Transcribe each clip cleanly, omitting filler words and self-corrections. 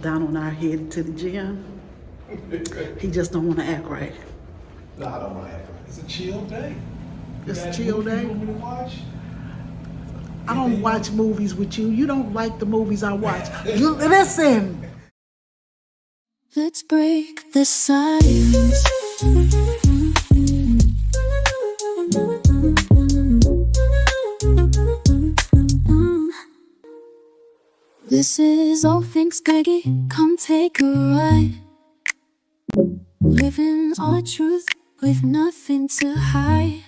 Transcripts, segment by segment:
Donald and I are headed to the gym. He just don't want to act right. No, I don't want to act right. It's a chill day. It's a chill day. You want me to watch? I don't watch movies with you. You don't like the movies I watch. You listen. Let's break the silence. This is all things Greggy. Come take a ride. Living our truth with nothing to hide.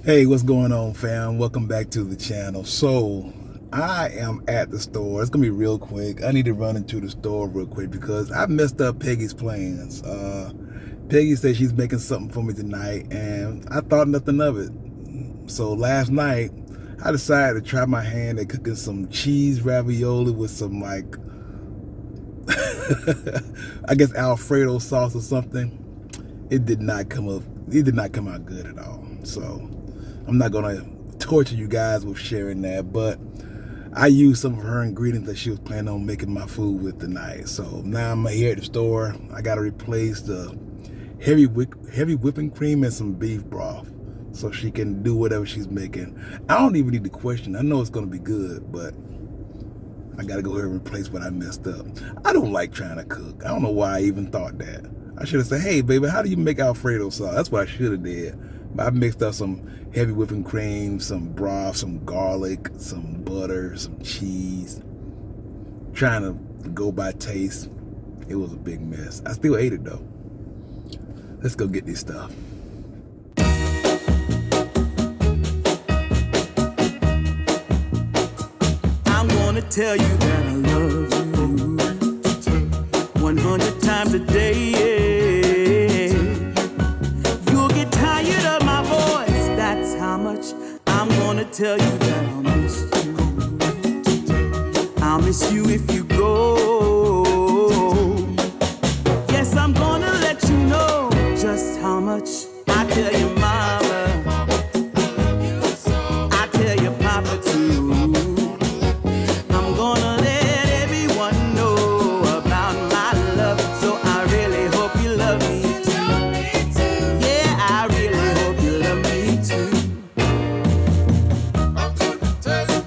Hey, what's going on, fam? Welcome back to the channel. So, I am at the store. It's gonna be real quick. I need to run into the store real quick because I messed up Peggy's plans. Peggy said she's making something for me tonight, and I thought nothing of it. So last night, I decided to try my hand at cooking some cheese ravioli with some like, I guess Alfredo sauce or something. It did not come up. It did not come out good at all. So I'm not gonna torture you guys with sharing that, but I used some of her ingredients that she was planning on making my food with tonight. So now I'm here at the store. I gotta replace the heavy whipping cream and some beef broth so she can do whatever she's making. I don't even need to question. I know it's gonna be good, but I gotta go ahead and replace what I messed up. I don't like trying to cook. I don't know why I even thought that. I should have said, hey baby, how do you make Alfredo sauce? That's what I should have did. But I mixed up some heavy whipping cream, some broth, some garlic, some butter, some cheese. Trying to go by taste. It was a big mess. I still ate it though. Let's go get this stuff. I'm gonna tell you that I love you 100 times a day. You'll get tired of my voice, that's how much I'm gonna tell you that I'll miss you. I'll miss you if you go. Yes, I'm gonna let you know just how much I tell your mama, I tell your papa too. I'm gonna let everyone know about my love, so I really hope you love me too. Yeah, I really hope you love me too. I'm gonna tell you,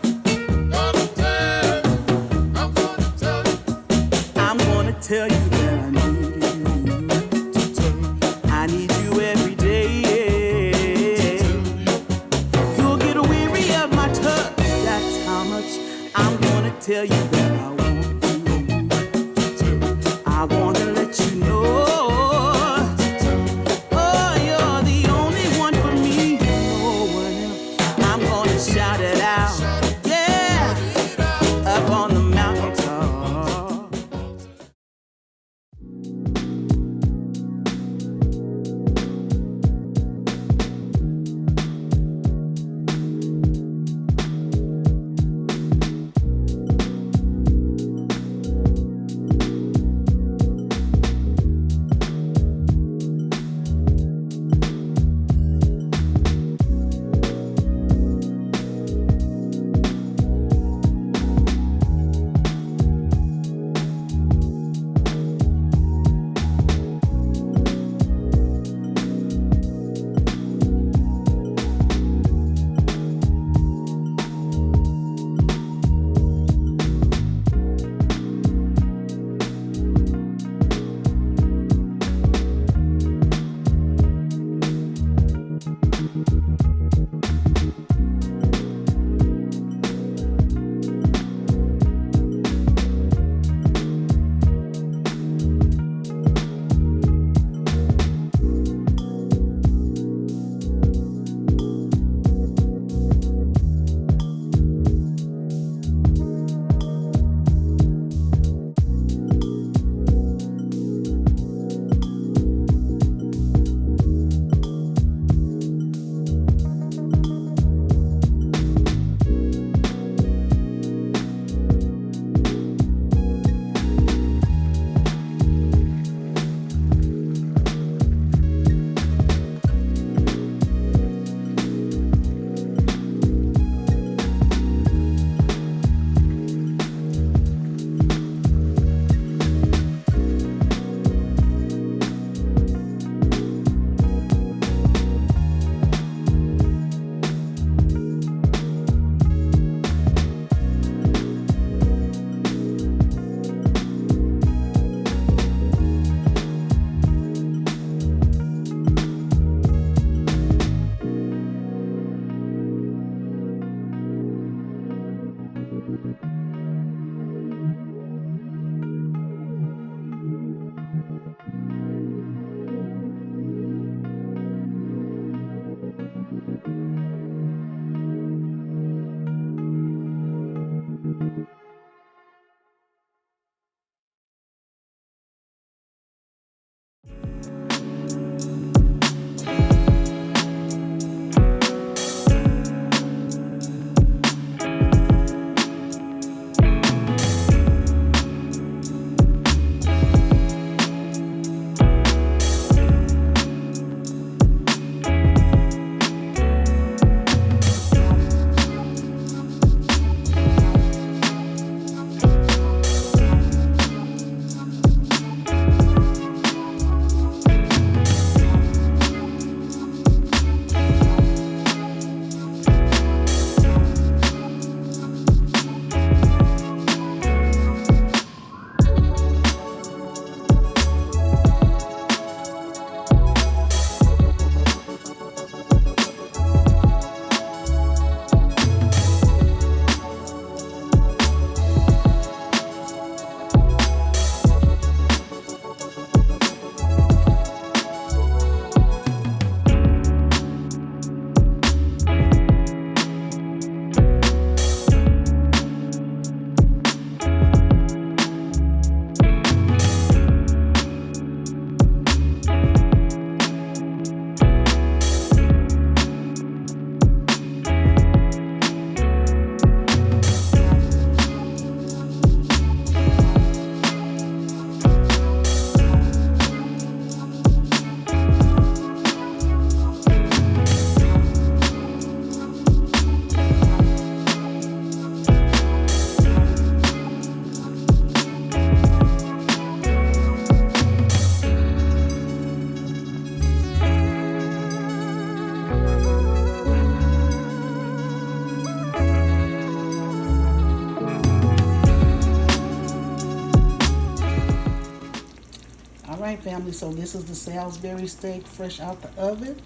right, family, so this is the Salisbury steak fresh out the oven.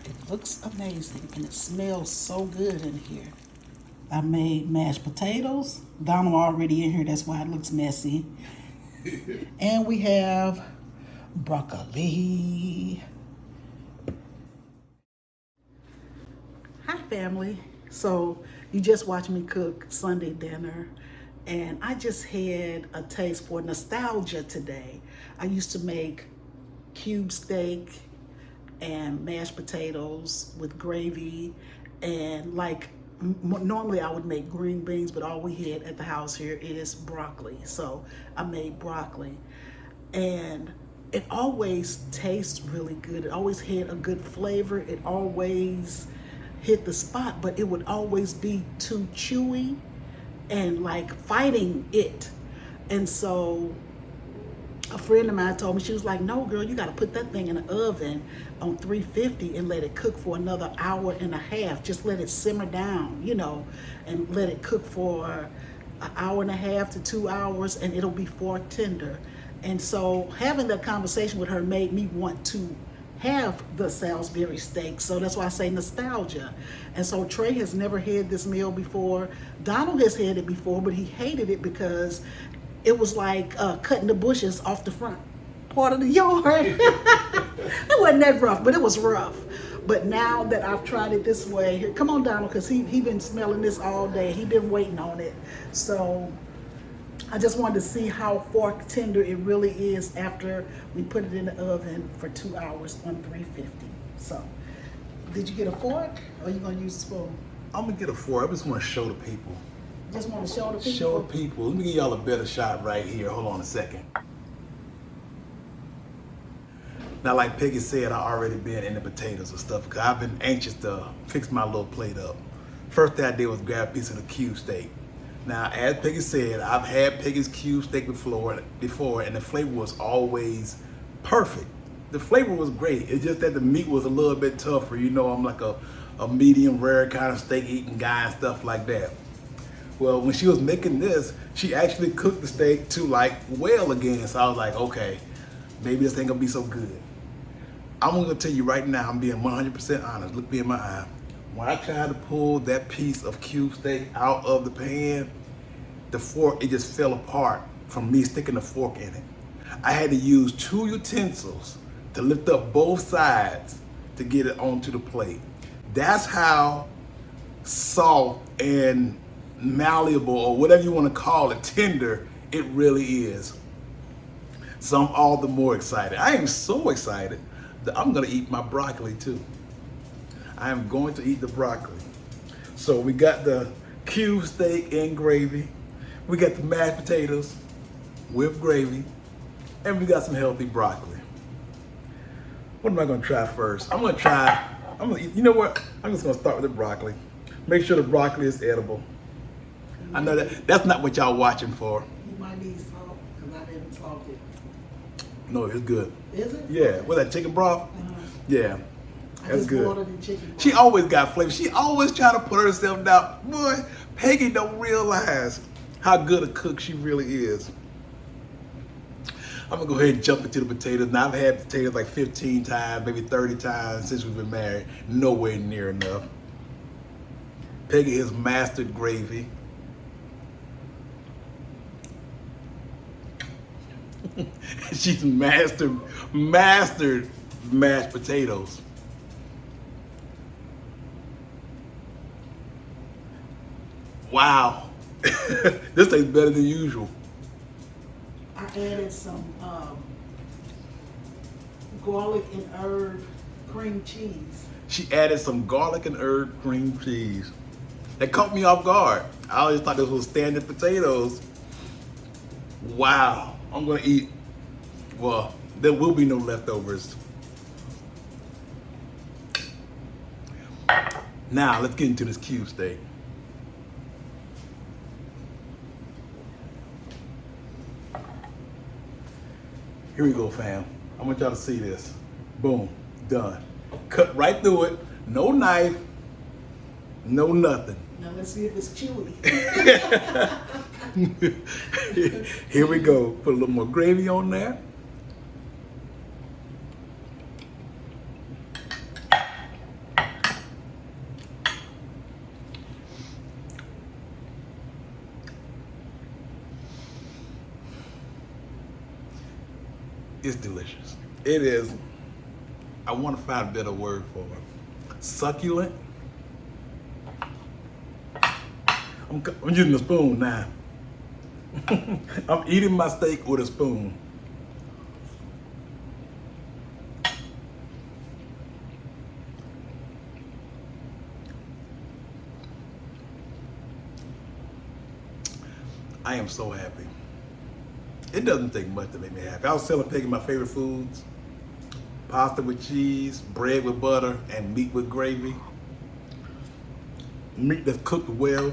It looks amazing and it smells so good in here. I made mashed potatoes. Donald already in here, that's why it looks messy. And we have broccoli. Hi family. So you just watched me cook Sunday dinner and I just had a taste for nostalgia today. I used to make cube steak and mashed potatoes with gravy and like normally I would make green beans, but all we had at the house here is broccoli. So I made broccoli and it always tastes really good. It always had a good flavor. It always hit the spot, but it would always be too chewy and like fighting it. And so a friend of mine told me, she was like, no girl, you got to put that thing in the oven on 350 and let it cook for another hour and a half. Just let it simmer down, you know, and let it cook for an hour and a half to 2 hours and it'll be fork tender. And so having that conversation with her made me want to have the Salisbury steak. So that's why I say nostalgia. And so Trey has never had this meal before. Donald has had it before, but he hated it because it was like cutting the bushes off the front part of the yard. It wasn't that rough, but it was rough. But now that I've tried it this way, here, come on Donald, because he been smelling this all day. He been waiting on it. So I just wanted to see how fork tender it really is after we put it in the oven for 2 hours on 350. So, did you get a fork or are you gonna use a spoon? I'm gonna get a fork. I just want to show the people. Just want to show the people? Show the people. Let me give y'all a better shot right here. Hold on a second. Now, like Peggy said, I already been in the potatoes and stuff because I've been anxious to fix my little plate up. First thing I did was grab a piece of the cube steak. Now, as Peggy said, I've had Peggy's cube steak before, and the flavor was always perfect. The flavor was great. It's just that the meat was a little bit tougher. You know, I'm like a medium rare kind of steak eating guy and stuff like that. Well, when she was making this, she actually cooked the steak to like well again. So I was like, okay, maybe this ain't gonna be so good. I'm gonna tell you right now, I'm being 100% honest. Look me in my eye. When I tried to pull that piece of cube steak out of the pan, the fork, it just fell apart from me sticking the fork in it. I had to use 2 utensils to lift up both sides to get it onto the plate. That's how soft and malleable, or whatever you want to call it, tender, it really is. So I'm all the more excited. I am so excited that I'm gonna eat my broccoli too. I am going to eat the broccoli. So we got the cube steak and gravy. We got the mashed potatoes with gravy. And we got some healthy broccoli. What am I gonna try first? You know what? I'm just gonna start with the broccoli. Make sure the broccoli is edible. I know that's not what y'all watching for. You might need salt, because I didn't salt it. No, it's good. Is it? Yeah, with that chicken broth? Yeah. That's good. She always got flavor. She always try to put herself down. Boy, Peggy don't realize how good a cook she really is. I'm gonna go ahead and jump into the potatoes. Now I've had potatoes like 15 times, maybe 30 times since we've been married. Nowhere near enough. Peggy has mastered gravy. She's mastered mashed potatoes. Wow. This tastes better than usual. I added some garlic and herb cream cheese. She added some garlic and herb cream cheese. That caught me off guard. I always thought this was standard potatoes. Wow. I'm gonna eat. Well, there will be no leftovers. Now let's get into this cube steak. Here we go, fam. I want y'all to see this. Boom, done. Cut right through it. No knife, no nothing. Now let's see if it's chewy. Here we go. Put a little more gravy on there. It's delicious. It is, I want to find a better word for it. Succulent. I'm using a spoon now. I'm eating my steak with a spoon. I am so happy. It doesn't take much to make me happy. I was picking my favorite foods: pasta with cheese, bread with butter, and meat with gravy. Meat that's cooked well.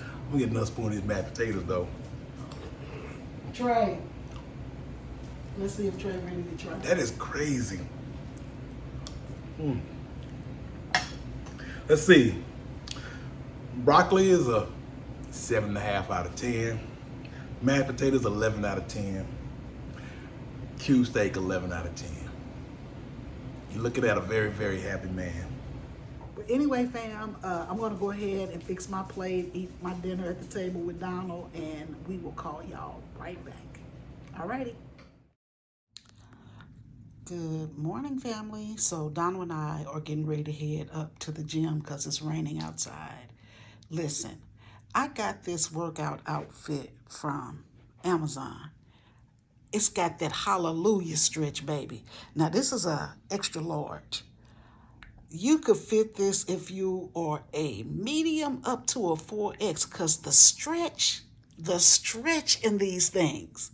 I'm gonna get another spoon of these mashed potatoes though. Trey. Let's see if Trey ready to try. That is crazy. Let's see. Broccoli is a 7.5 out of 10. Mashed potatoes 11 out of 10. Cube steak 11 out of 10. You're looking at a very, very happy man. But anyway, fam, I'm gonna go ahead and fix my plate, eat my dinner at the table with Donald, and we will call y'all right back. Alrighty. Good morning, family. So Donald and I are getting ready to head up to the gym because it's raining outside. Listen, I got this workout outfit from Amazon. It's got that hallelujah stretch, baby. Now this is a extra large. You could fit this if you are a medium up to a 4X, because the stretch in these things.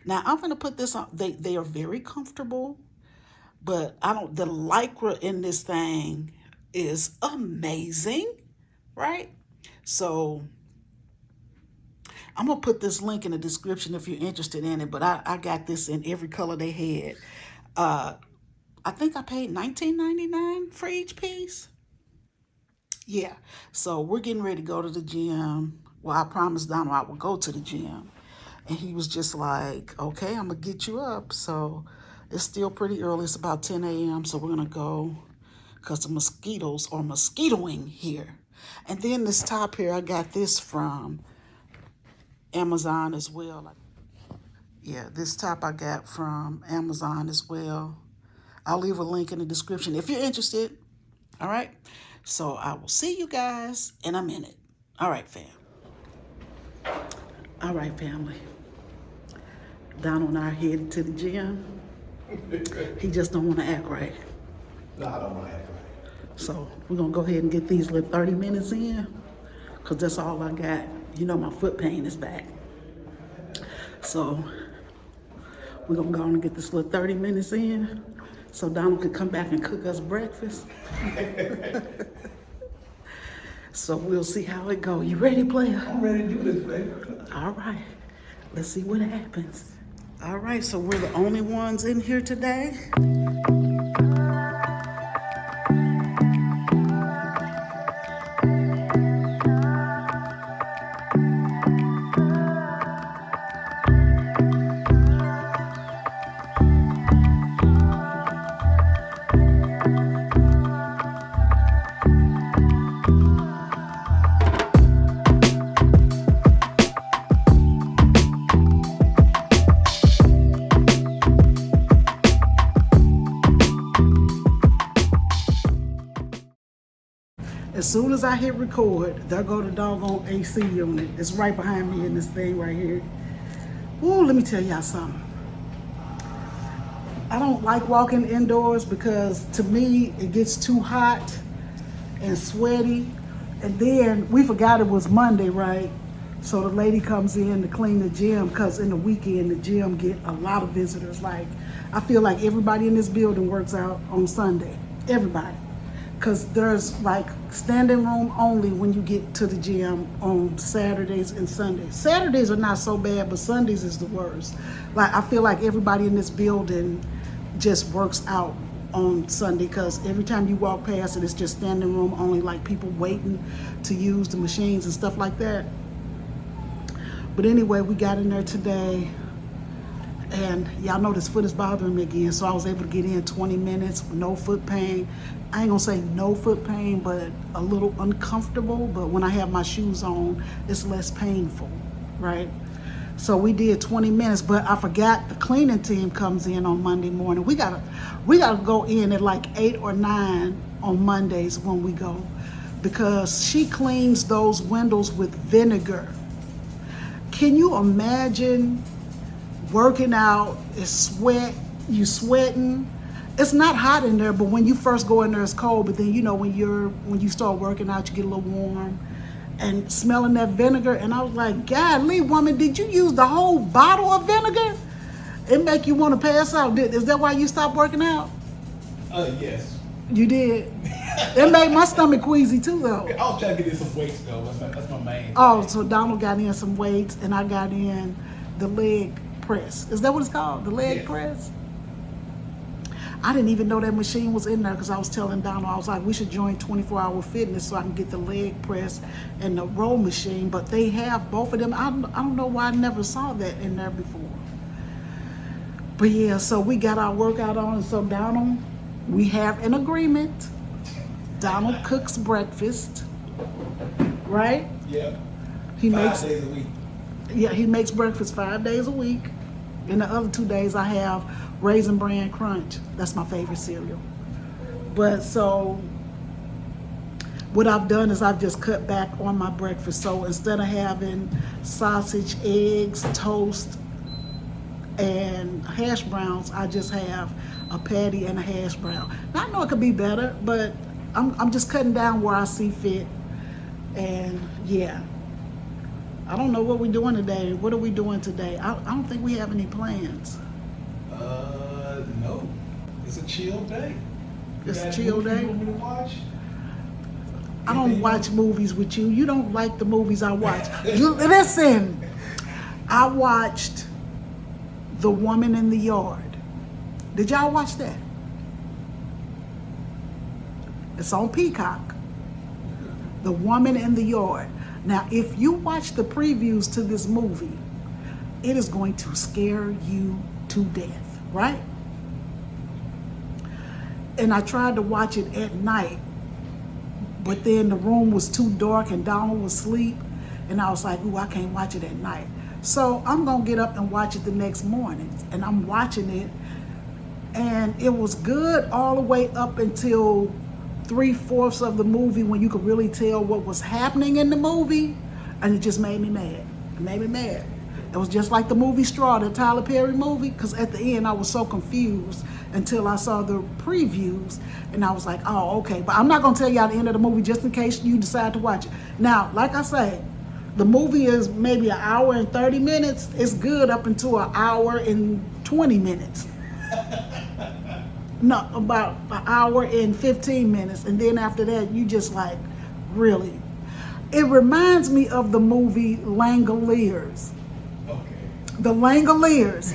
Now I'm gonna put this on. They are very comfortable, but the Lycra in this thing is amazing, right? So I'm gonna put this link in the description if you're interested in it, but I got this in every color they had. I think I paid $19.99 for each piece. Yeah, so we're getting ready to go to the gym. Well, I promised Donald I would go to the gym. And he was just like, okay, I'm gonna get you up. So it's still pretty early, it's about 10 a.m. So we're gonna go because the mosquitoes are mosquitoing here. And then this top here, I got this from Amazon as well. Yeah, this top I got from Amazon as well. I'll leave a link in the description if you're interested. All right. So I will see you guys in a minute. All right, fam. All right, family. Donald and I are headed to the gym. He just don't want to act right. No, I don't want to act right. So we're going to go ahead and get these little 30 minutes in, because that's all I got. You know my foot pain is back. So we're going to go on and get this little 30 minutes in so Donald could come back and cook us breakfast. So we'll see how it go. You ready, player? I'm ready to do this, baby. All right. Let's see what happens. All right, so we're the only ones in here today. As soon as I hit record, there go the doggone AC unit. It's right behind me in this thing right here. Ooh, let me tell y'all something. I don't like walking indoors because to me, it gets too hot and sweaty. And then we forgot it was Monday, right? So the lady comes in to clean the gym because in the weekend, the gym get a lot of visitors. Like, I feel like everybody in this building works out on Sunday. Everybody. Because there's like standing room only when you get to the gym on Saturdays and Sundays. Saturdays are not so bad, but Sundays is the worst. Like, I feel like everybody in this building just works out on Sunday, because every time you walk past it, it's just standing room only, like people waiting to use the machines and stuff like that. But anyway, we got in there today, and y'all know this foot is bothering me again, so I was able to get in 20 minutes, no foot pain. I ain't gonna say no foot pain, but a little uncomfortable, but when I have my shoes on, it's less painful, right? So we did 20 minutes, but I forgot the cleaning team comes in on Monday morning. We gotta go in at like 8 or 9 on Mondays when we go, because she cleans those windows with vinegar. Can you imagine working out? It's sweat, you sweating. It's not hot in there, but when you first go in there, it's cold. But then when you start working out, you get a little warm. And smelling that vinegar, and I was like, "Golly, woman, did you use the whole bottle of vinegar? It make you want to pass out. Is that why you stopped working out?" Yes. You did. It made my stomach queasy too, though. I was trying to get in some weights though. That's my main. Oh, so Donald got in some weights, and I got in the leg press. Is that what it's called? The leg press? I didn't even know that machine was in there, because I was telling Donald, I was like, we should join 24-hour fitness so I can get the leg press and the row machine. But they have both of them. I don't know why I never saw that in there before. But yeah, so we got our workout on, and so Donald, we have an agreement. Donald cooks breakfast, right? Yeah. He 5 makes days a week. Yeah, he makes breakfast 5 days a week. And the other 2 days I have Raisin Bran Crunch. That's my favorite cereal. But so what I've done is I've just cut back on my breakfast. So instead of having sausage, eggs, toast, and hash browns, I just have a patty and a hash brown. Now I know it could be better, but I'm just cutting down where I see fit. And yeah, I don't know what we're doing today. What are we doing today? I don't think we have any plans. No. It's a chill day. It's a chill day. You want me to watch? I don't watch movies with you. You don't like the movies I watch. Listen, I watched The Woman in the Yard. Did y'all watch that? It's on Peacock. The Woman in the Yard. Now, if you watch the previews to this movie, it is going to scare you to death, right? And I tried to watch it at night, but then the room was too dark and Donald was asleep, and I was like, ooh, I can't watch it at night. So I'm gonna get up and watch it the next morning. And I'm watching it, and it was good all the way up until 3/4 of the movie, when you could really tell what was happening in the movie, and it just made me mad. It made me mad. It was just like the movie Straw, the Tyler Perry movie, because at the end I was so confused until I saw the previews, and I was like, oh, okay. But I'm not going to tell y'all the end of the movie just in case you decide to watch it. Now, like I say, the movie is maybe 1 hour and 30 minutes. It's good up until 1 hour and 20 minutes. No, about 1 hour and 15 minutes. And then after that, you just like, really? It reminds me of the movie Langoliers. Okay. The Langoliers.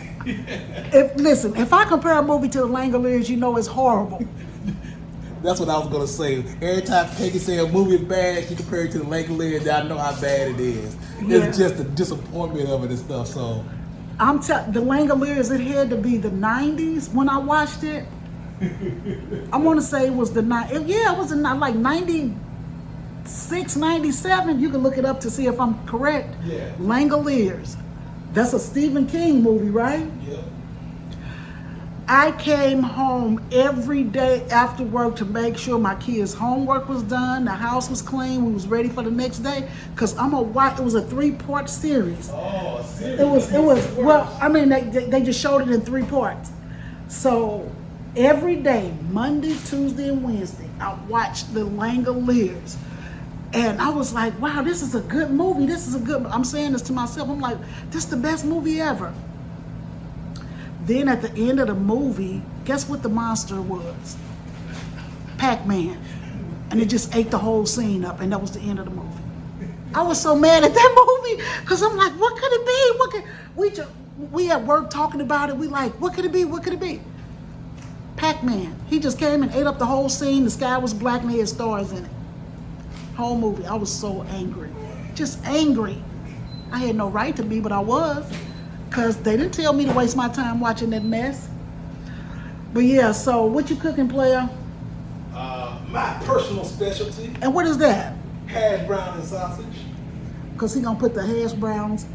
If I compare a movie to the Langoliers, you know it's horrible. That's what I was gonna say. Every time Peggy say a movie is bad, she compare it to the Langoliers, I know how bad it is. Yeah. It's just the disappointment of it and stuff. So The Langoliers, it had to be the 90s when I watched it. I want to say it was the it was in like 96, 97. You can look it up to see if I'm correct. Yeah. Langoliers. That's a Stephen King movie, right? Yep. I came home every day after work to make sure my kids' homework was done, the house was clean, we was ready for the next day. Cause it was a 3-part series. Oh, a series. It was well, I mean they just showed it in 3 parts. So every day, Monday, Tuesday, and Wednesday, I watched the Langoliers. And I was like, wow, this is a good movie. I'm saying this to myself. I'm like, this is the best movie ever. Then at the end of the movie, guess what the monster was? Pac-Man. And it just ate the whole scene up, and that was the end of the movie. I was so mad at that movie, because I'm like, what could it be? We at work talking about it. We like, what could it be? What could it be? Pac-Man. He just came and ate up the whole scene. The sky was black and he had stars in it. Whole movie. I was so angry. Just angry. I had no right to be, but I was. Because they didn't tell me to waste my time watching that mess. But yeah, so what you cooking, player? My personal specialty, And what is that? hash brown and sausage. Because he going to put the hash browns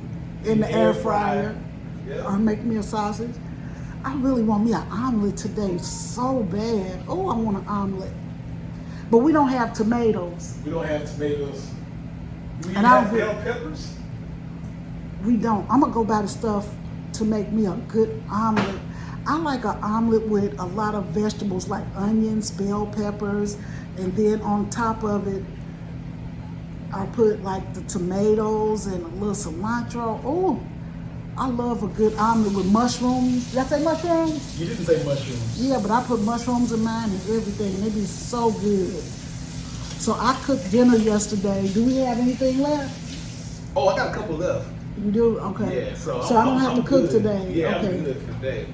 in the air fryer. Yeah. Or make me a sausage. I really want me an omelet today so bad. Oh, I want an omelet. But we don't have tomatoes. We don't have tomatoes. Do we And have I- bell peppers? We don't. I'm gonna go buy the stuff to make me a good omelet. I like an omelet with a lot of vegetables like onions, bell peppers, and then on top of it, I put like the tomatoes and a little cilantro. Oh, I love a good omelet with mushrooms. Did I say mushrooms? You didn't say mushrooms. Yeah, but I put mushrooms in mine and everything, and they be so good. So I cooked dinner yesterday. Do we have anything left? Oh, I got a couple left. You do? Okay. Yeah, so I don't have to cook good. today. Yeah, okay. I'm good for today.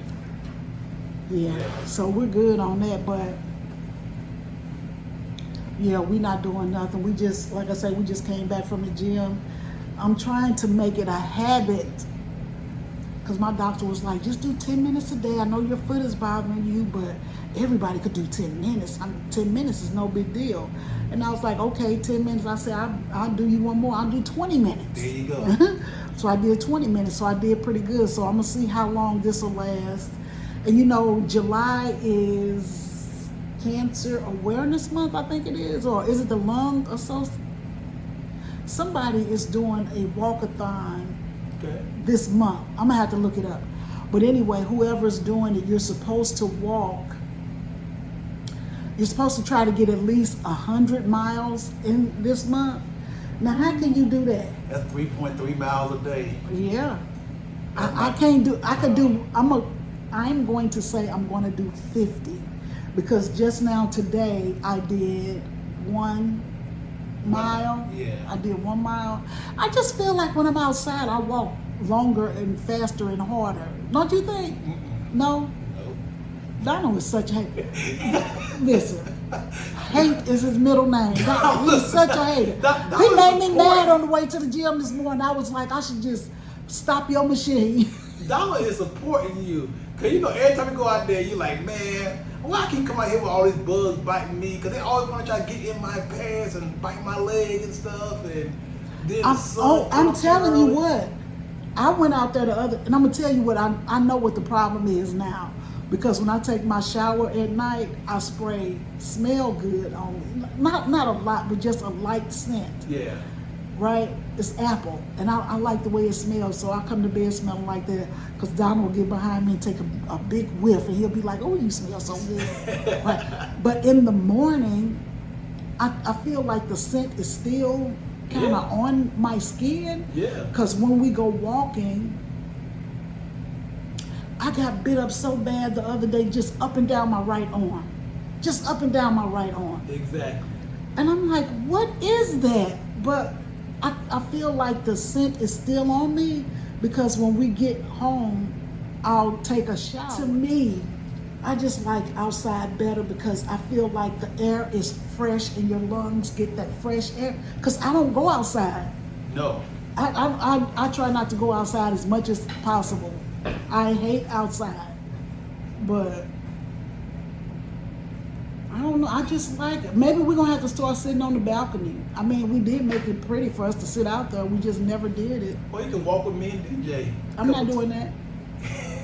Yeah. Yeah. So we're good on that, but yeah, we're not doing nothing. We just, like I said, we just came back from the gym. I'm trying to make it a habit because my doctor was like, just do 10 minutes a day. I know your foot is bothering you, but everybody could do 10 minutes. 10 minutes is no big deal. And I was like, okay, 10 minutes. I said, I'll do you one more. I'll do 20 minutes. There you go. So I did 20 minutes. So I did pretty good. So I'm going to see how long this will last. And you know, July is Cancer Awareness Month, I think it is. Or is it the Lung Association? Somebody is doing a walkathon Okay. this month. I'm gonna have to look it up. But anyway, whoever's doing it, you're supposed to walk. You're supposed to try to get at least 100 miles in this month. Now, how can you do that? That's 3.3 miles a day. Yeah, I can't do. I could do. I'm going to say I'm going to do 50 because just now today I did 1 mile. Yeah. I did 1 mile. I just feel like when I'm outside, I walk longer and faster and harder. Don't you think? No? Nope. Donald is such a listen. Hate is his middle name. He's such a hater. That He was made me the mad point. on the way to the gym this morning. I was like, I should just stop your machine. Dollar is supporting you. Cause you know every time you go out there, you're like, man, why I keep coming out here with all these bugs biting me? Cause they always want to try to get in my pants and bite my leg and stuff. And then the sun I'm comes telling you early. what. I went out there and I'm gonna tell you what I know what the problem is now. Because when I take my shower at night, I spray smell good on me. Not a lot, but just a light scent. Yeah. Right? It's apple, and I like the way it smells, so I come to bed smelling like that. Because Donald will get behind me and take a big whiff, and he'll be like, "Oh, you smell so good." Right? But in the morning, I feel like the scent is still kind of on my skin. Yeah. Because when we go walking, I got bit up so bad the other day, just up and down my right arm, just up and down my right arm. Exactly. And I'm like, what is that? But I feel like the scent is still on me because when we get home, I'll take a shower. To me, I just like outside better because I feel like the air is fresh and your lungs get that fresh air. Because I don't go outside. No. I try not to go outside as much as possible. I hate outside. But I don't know. I just like it. Maybe we're going to have to start sitting on the balcony. I mean, we did make it pretty for us to sit out there. We just never did it. Well, you can walk with me and DJ. I'm not doing that.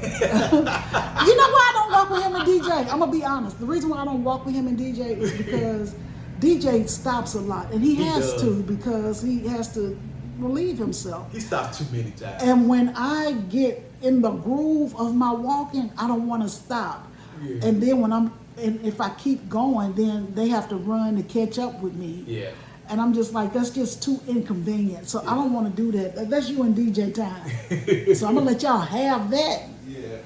You know why I don't walk with him and DJ? I'm going to be honest. The reason why I don't walk with him and DJ is because DJ stops a lot. And he has does. to because he has to relieve himself. He stopped too many times. And when I get in the groove of my walking, I don't want to stop. Yeah. And then if I keep going, then they have to run to catch up with me. Yeah. And I'm just like, that's just too inconvenient. So I don't want to do that. That's you and DJ time. So I'm going to let y'all have that. Yeah.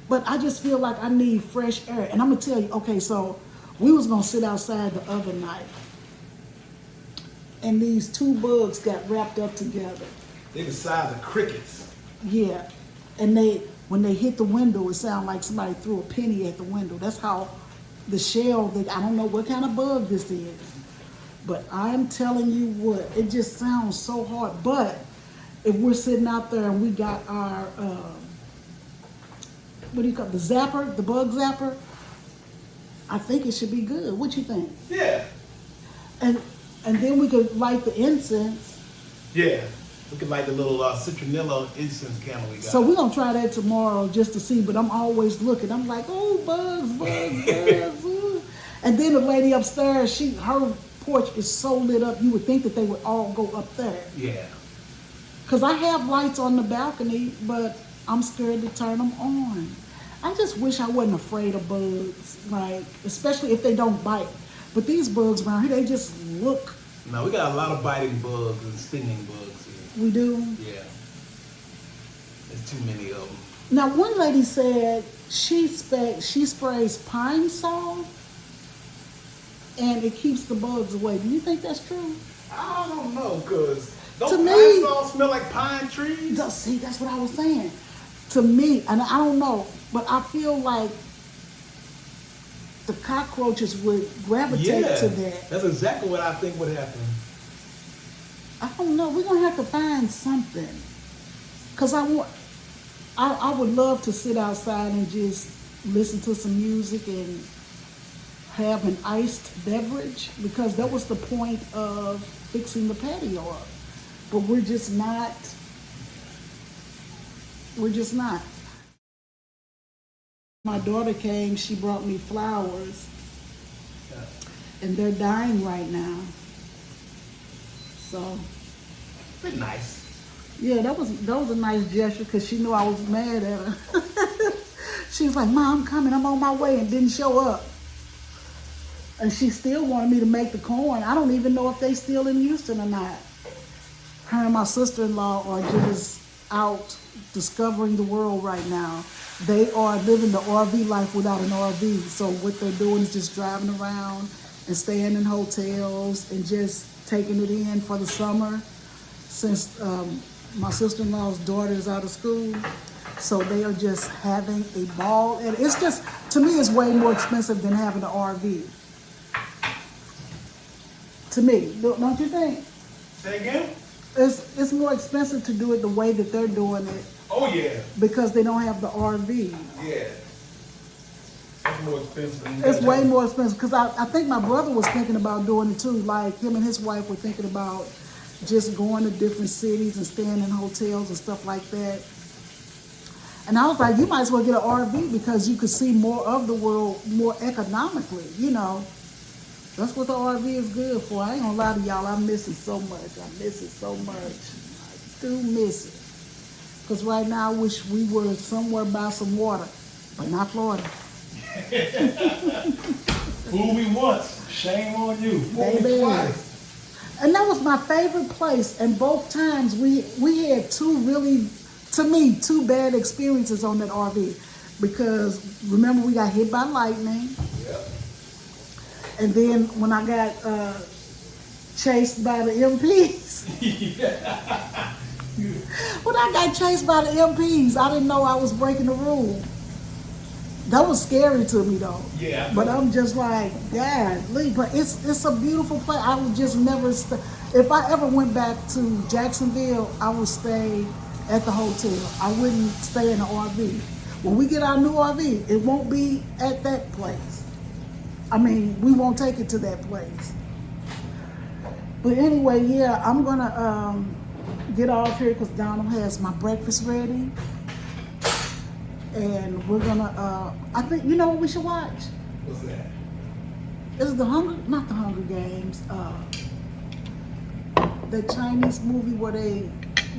But I just feel like I need fresh air. And I'm going to tell you, okay, so we was going to sit outside the other night. And these 2 bugs got wrapped up together. They the size of crickets. Yeah. And when they hit the window, it sounded like somebody threw a penny at the window. That's how the shell, I don't know what kind of bug this is. But I'm telling you what, it just sounds so hard. But if we're sitting out there and we got our, what do you call it, the zapper, the bug zapper, I think it should be good. What you think? Yeah. And then we could light the incense. Yeah. Looking like the little citronella incense candle we got. So we're gonna try that tomorrow just to see, but I'm always looking. I'm like, oh, bugs, bugs. Ooh. And then the lady upstairs, her porch is so lit up, you would think that they would all go up there. Yeah. Because I have lights on the balcony, but I'm scared to turn them on. I just wish I wasn't afraid of bugs, like, especially if they don't bite. But these bugs around here, they just look. No, we got a lot of biting bugs and stinging bugs here. We do? Yeah. There's too many of them. Now, one lady said she sprays pine sol and it keeps the bugs away. Do you think that's true? I don't know, because To don't me- pine sol smell like pine trees? See, that's what I was saying. To me, and I don't know, but I feel like the cockroaches would gravitate to that. That's exactly what I think would happen. I don't know. We're gonna have to find something. Cause I would love to sit outside and just listen to some music and have an iced beverage, because that was the point of fixing the patio up. But we're just not. We're just not. My daughter came, she brought me flowers, and they're dying right now. So, Pretty nice. yeah, that was a nice gesture, because she knew I was mad at her. She was like, Mom, I'm coming, I'm on my way, and didn't show up. And she still wanted me to make the corn. I don't even know if they still in Houston or not. Her and my sister-in-law are just out discovering the world right now. They are living the RV life without an RV. So what they're doing is just driving around and staying in hotels and just taking it in for the summer, since my sister-in-law's daughter is out of school. So they are just having a ball. And it's just, to me, it's way more expensive than having an RV. To me, don't you think? Say again? It's more expensive to do it the way that they're doing it, Oh, yeah. because they don't have the RV. Yeah. That's more expensive than It's way more expensive, because I think my brother was thinking about doing it too. Like, him and his wife were thinking about just going to different cities and staying in hotels and stuff like that. And I was like, you might as well get an RV, because you could see more of the world more economically, you know. That's what the RV is good for. I ain't gonna lie to y'all, I miss it so much. I miss it so much. I do miss it. Because right now I wish we were somewhere by some water, but not Florida. Fool me once, shame on you. Fool me Baby. twice. And that was my favorite place. And both times we had two bad experiences on that RV. Because remember, we got hit by lightning. Yep. And then when I got chased by the MPs. When I got chased by the MPs, I didn't know I was breaking the rule. That was scary to me though. Yeah. But I'm just like, golly, but it's a beautiful place. I would just never if I ever went back to Jacksonville, I would stay at the hotel. I wouldn't stay in the RV. When we get our new RV, it won't be at that place. I mean, we won't take it to that place. But anyway, yeah, I'm gonna get off here because Donald has my breakfast ready. And we're gonna, I think, you know what we should watch? What's that? It's not the Hunger Games, the Chinese movie where they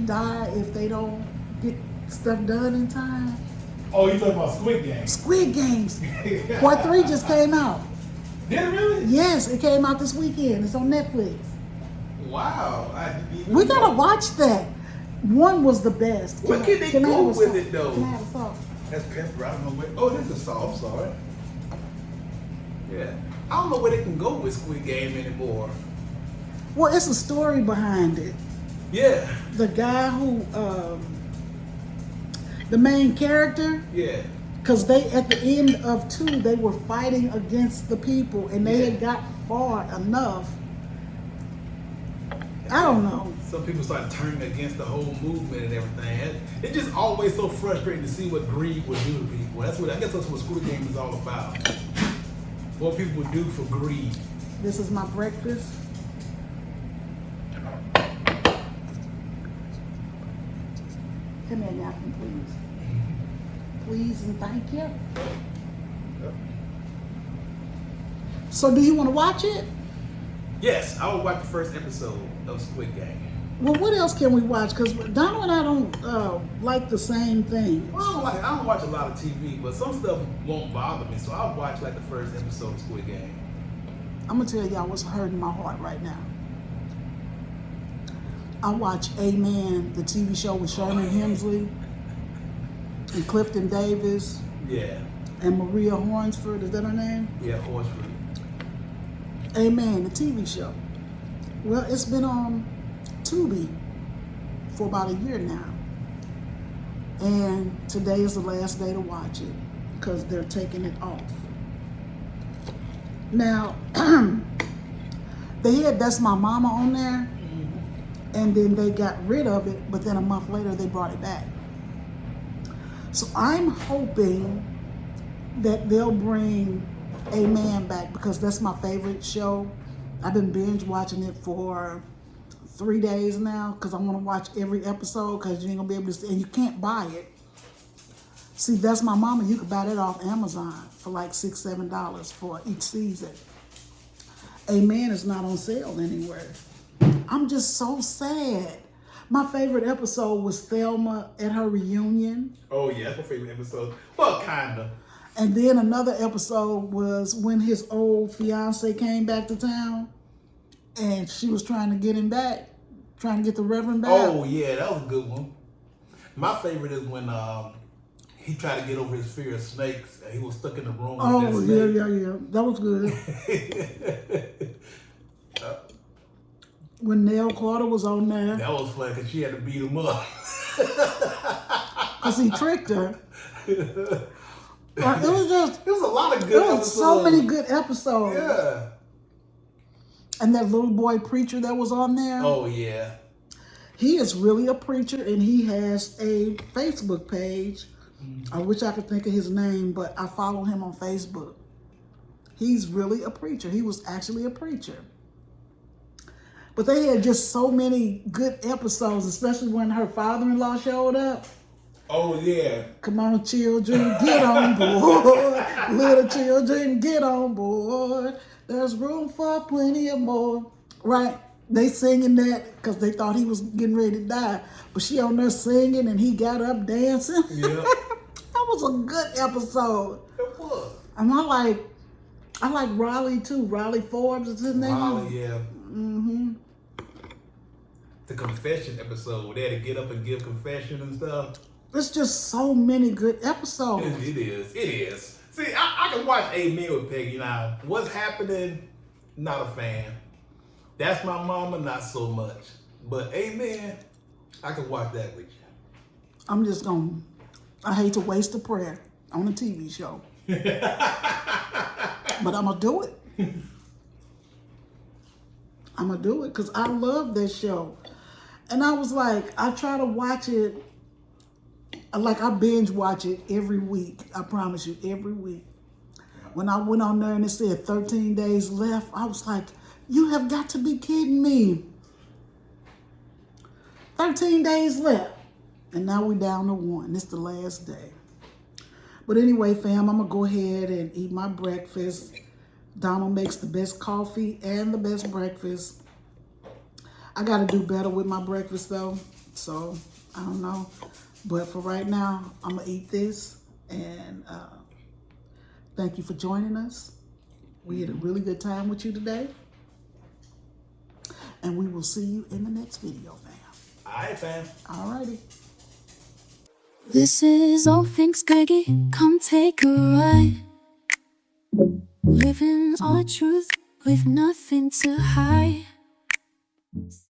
die if they don't get stuff done in time. Oh, you talking about Squid Game? Squid Games. Part 3 just came out. Did it really? Yes, it came out this weekend. It's on Netflix. Wow. We gotta watch that. 1 was the best. Where can they go with it, though? Can I have a salt? That's pepper. I don't know where. Oh, this is salt. I'm sorry. Yeah. I don't know where they can go with Squid Game anymore. Well, it's a story behind it. Yeah. The guy who, the main character, Yeah. because they, at the end of 2, they were fighting against the people, and they had got far enough. I don't know. Some people start turning against the whole movement and everything. It's just always so frustrating to see what greed would do to people. I guess that's what Squid Game is all about. What people would do for greed. This is my breakfast. Come here, napkin, please. Please and thank you. So do you want to watch it? Yes, I will watch the first episode of Squid Game. Well, what else can we watch? Because Donald and I don't like the same thing. Well, I don't watch a lot of TV, but some stuff won't bother me, so I'll watch like the first episode of Squid Game. I'm gonna tell y'all what's hurting my heart right now. I watch Amen, the TV show with Sherman Hemsley and Clifton Davis. Yeah. And Maria Hornsford, is that her name? Yeah, Hornsford. Amen, the TV show. Well, it's been on Tubi for about a year now. And today is the last day to watch it because they're taking it off. Now, they had That's My Mama on there, and then they got rid of it, but then a month later they brought it back. So I'm hoping that they'll bring Amen back because that's my favorite show. I've been binge watching it for 3 days now because I want to watch every episode because you ain't gonna be able to see, and you can't buy it. See, That's My Mama, you could buy that off Amazon for like $6-7 for each season. Amen is not on sale anywhere. I'm just so sad. My favorite episode was Thelma at her reunion. Oh yeah, that's my favorite episode. Well, kinda. And then another episode was when his old fiance came back to town and she was trying to get him back, trying to get the Reverend back. Oh yeah, that was a good one. My favorite is when he tried to get over his fear of snakes and he was stuck in the room Oh, with that snake. yeah. That was good. When Nell Carter was on there. That was funny because she had to beat him up. Because he tricked her. It was a lot of good There was episodes. so many good episodes. Yeah. And that little boy preacher that was on there. Oh yeah. He is really a preacher and he has a Facebook page. I wish I could think of his name, but I follow him on Facebook. He's really a preacher. He was actually a preacher. But they had just so many good episodes, especially when her father-in-law showed up. Oh yeah. Come on, children, get on board. Little children, get on board. There's room for plenty of more. Right? They singing that because they thought he was getting ready to die. But she on there singing and he got up dancing. Yeah. That was a good episode. It was. And I like Raleigh too. Raleigh Forbes is his name. Raleigh, yeah. Mm-hmm. The confession episode, they had to get up and give confession and stuff. There's just so many good episodes. It is. See, I can watch Amen with Peggy now. What's happening? Not a fan. That's My Mama, not so much. But Amen, I can watch that with you. I hate to waste a prayer on a TV show. But I'm going to do it. I'm going to do it because I love that show. And I was like, I try to watch it. Like I binge watch it every week. I promise you, every week. When I went on there and it said 13 days left, I was like, you have got to be kidding me. 13 days left. And now we're down to 1. It's the last day. But anyway, fam, I'm going to go ahead and eat my breakfast. Donald makes the best coffee and the best breakfast. I got to do better with my breakfast, though. So, I don't know. But for right now, I'm going to eat this. And thank you for joining us. We had a really good time with you today. And we will see you in the next video, fam. All right, fam. All righty. This is All Things Greggy. Come take a ride. Living our truth with nothing to hide.